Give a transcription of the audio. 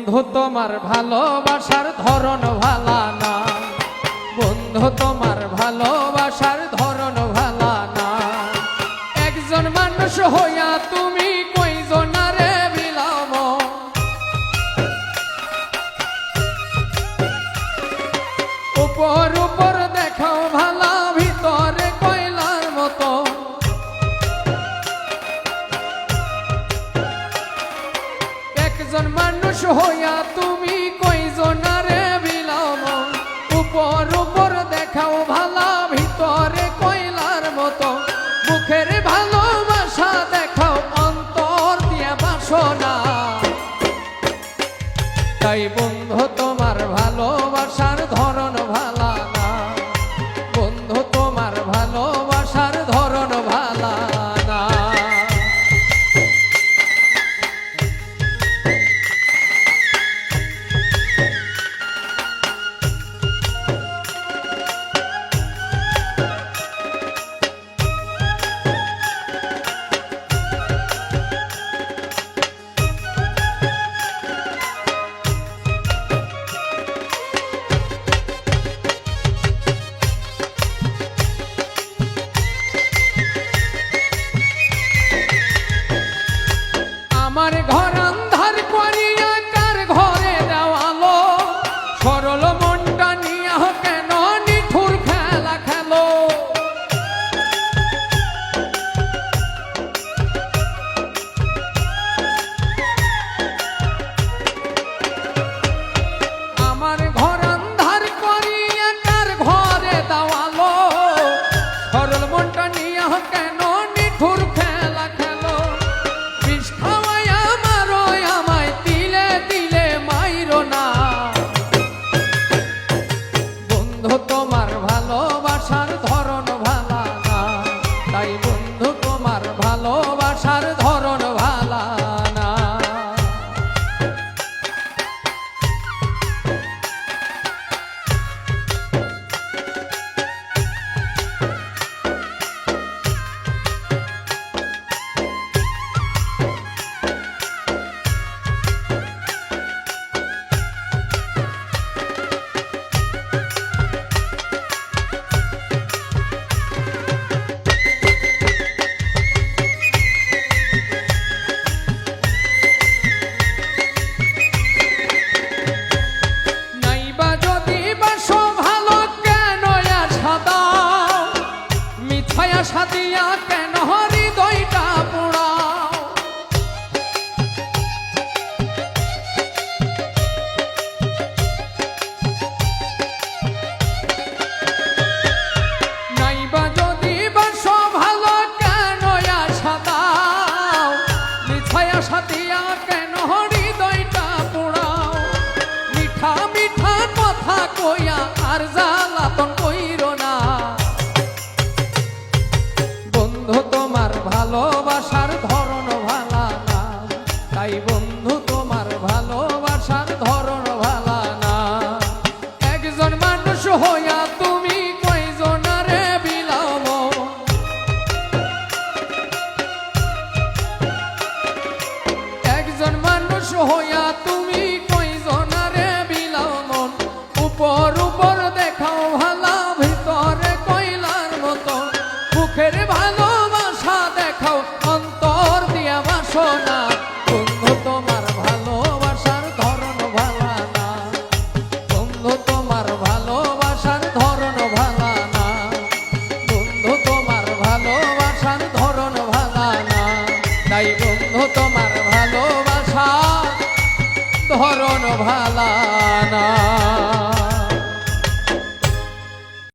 বন্ধু তোমার ভালোবাসার ধরন ভালা না, বন্ধু তোমার ভালোবাসার ধরন ভালা না। একজন মানুষ হইয়া তুমি কয়জনারে বিলাম, উপর উপর দেখাও ভালা, ভিতরে কয়লার মতো। একজন মানুষ হইয়া তুমি কয়জনারে বিলাম, উপর উপর দেখাও ভালা, ভিতরে কয়লার মতো। মুখের ভালোবাসা দেখাও, অন্তর দিয়া বাসনা। তাই বন্ধু তোমার ভালোবাসার ধরন ভালা না, বন্ধু তোমার ভালোবাসার ধরন ভালা না। আমার ঘর আন্ধার করিয়া কার ঘরে দেওয়ালো, সরল মনটা নিয়া কেন নিঠুর খেলা খেলো। আমার ঘর আন্ধার করিয়া কার ঘরে দেওয়ালো, সরল মনটা নিয়া কেন নিঠুর খেলা খেলো। বিষ খাওয়াইয়া মারো আমায়, তিলে তিলে মাইরো না। বন্ধু তোমার ভালোবাসার ধরন ভালা না, তাই বন্ধু তোমার ভালোবাসার ধরন ভালা না। নাইবা যদি বাসো ভালো, কেন আশা দাও, মিথ্যায় আশা দিয়া কেন হৃদয়টা পোড়াও। নাইবা যদি বাসো ভালো, কেন আশা দাও, মিথ্যায় আশা দিয়া কেন হৃদয়টা পোড়াও। মিঠা মিঠা কথা কইয়া আর জ্বালাতন কইরো না। বন্ধু তোমার ভালোবাসার ধরন ভালা না, তাই বন্ধু তোমার ভালোবাসার ধরন ভালা না। একজন মানুষ হইয়া তুমি কয়জনারে বিলাম, একজন মানুষ হইয়া তুমি কয়জনারে বিলাম। উপর উপর দেখাও ভালা, ভিতরে কয়লার মতো। মুখের ভালোবাসা দেখাও, অন্তর দিয়া বাসনা। বন্ধু তোমার ভালোবাসার ধরন ভালা না, বন্ধু তোমার ভালোবাসার ধরন ভালা না, বন্ধু তোমার ভালোবাসার ধরন ভালা না। তাই বন্ধু তোমার ভালোবাসা ধরন ভালা না।